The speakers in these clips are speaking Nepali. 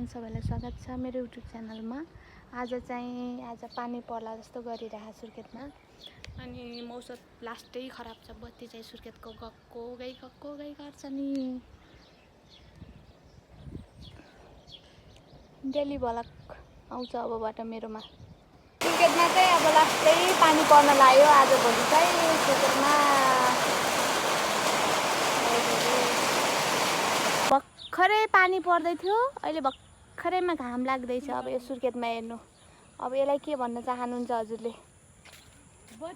एभ्रिवान, सबैलाई स्वागत छ मेरो युट्युब च्यानलमा। आज पानी पर्ला जस्तो गरिरहेको सुर्खेतमा अनि मौसम लास्टै खराब छ। बत्ती चाहिँ सुर्खेतको गएको गई गर्छ नि। डेली भ्लग आउँछ अबबाट मेरोमा। सुर्खेतमा चाहिँ अब लास्टै पानी पर्न लाग्यो आजभोलि चाहिँ सुर्खेतमा। भर्खरै पानी पर्दै थियो, अहिले भर्खरैमा घाम लाग्दैछ। अब यो सुर्खेतमा हेर्नु, अब यसलाई के भन्न चाहनुहुन्छ हजुरले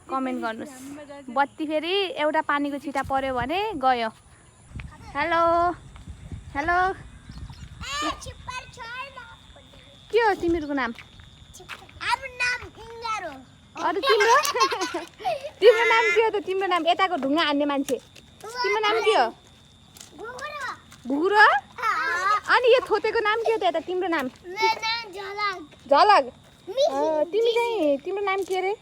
कमेन्ट गर्नुहोस्। बत्ती फेरि एउटा पानीको छिटा पर्यो भने गयो। हेलो हेलो, के हो तिमीहरूको नाम? अरू तिम्रो तिम्रो नाम के हो त? तिम्रो नाम यताको ढुङ्गा हान्ने मान्छे, तिम्रो नाम के हो? घुरो। अनि यो थोतेको नाम के हो त? यता तिम्रो नाम? झलक। तिमी चाहिँ तिम्रो नाम के अरे?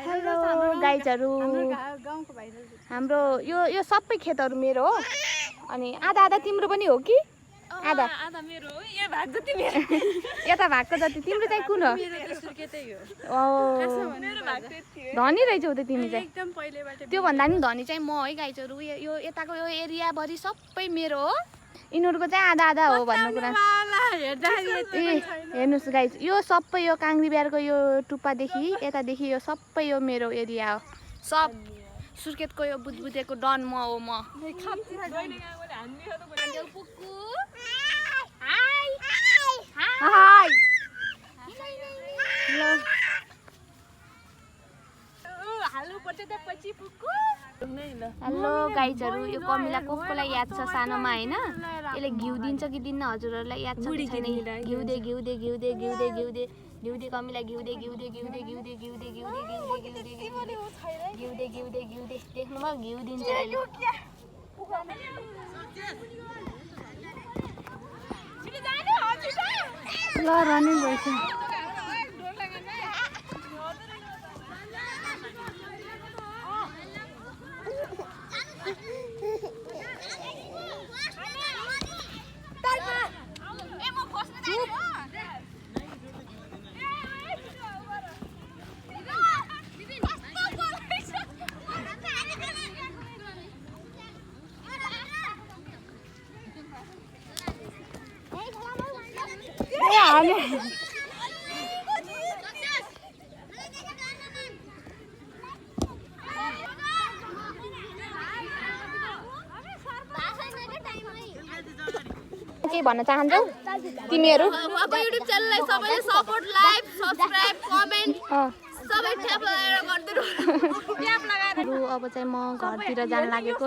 हेलो गाइजहरू, हाम्रो यो सबै खेतहरू मेरो हो। अनि आधा आधा तिम्रो पनि हो कि? आधा आधा मेरो हो। यो भाग जति मेरो, यता भागको जति तिम्रो चाहिँ कुन हो? धनी रहेछौ त तिमी चाहिँ। त्यो भन्दा नि धनी चाहिँ म है गाइजहरू। यो यताको यो एरियाभरि सबै मेरो हो। यिनीहरूको चाहिँ आधा आधा हो भन्ने कुरा। हेर्नुहोस् गाइज, यो सबै यो काङ्ग्री बिहारको यो टुप्पादेखि यतादेखि यो सबै यो मेरो एरिया हो। सब सुर्खेतको यो बुदबुदेको डन म हो। म हेलो गाइजहरू, यो कमिला कसलाई याद छ सानोमा होइन? यसले घिउ दिन्छ कि दिन्न हजुरहरूलाई याद छ कि छैन? घिउ दे घिउ दे घिउ दे घिउ दे घिउ दे घिउ दे कमिला घिउ दे घिउ दे घिउ दे घिउ दे घिउ दे घिउ दे घिउ दे घिउ दे घिउ दे घिउ दे घिउ दे। देख्नुभयो, घिउ दिन्छ अहिले। ल रनिङ भइसक्यो। के भन्न चाहन्छौ तिमीहरू? अब युट्युब च्यानललाई सबैले सपोर्ट, लाइक, सब्स्क्राइब, कमेन्ट सबै ट्याप लगाएर गर्दिनु। अब चाहिँ म घरतिर जान लागेको।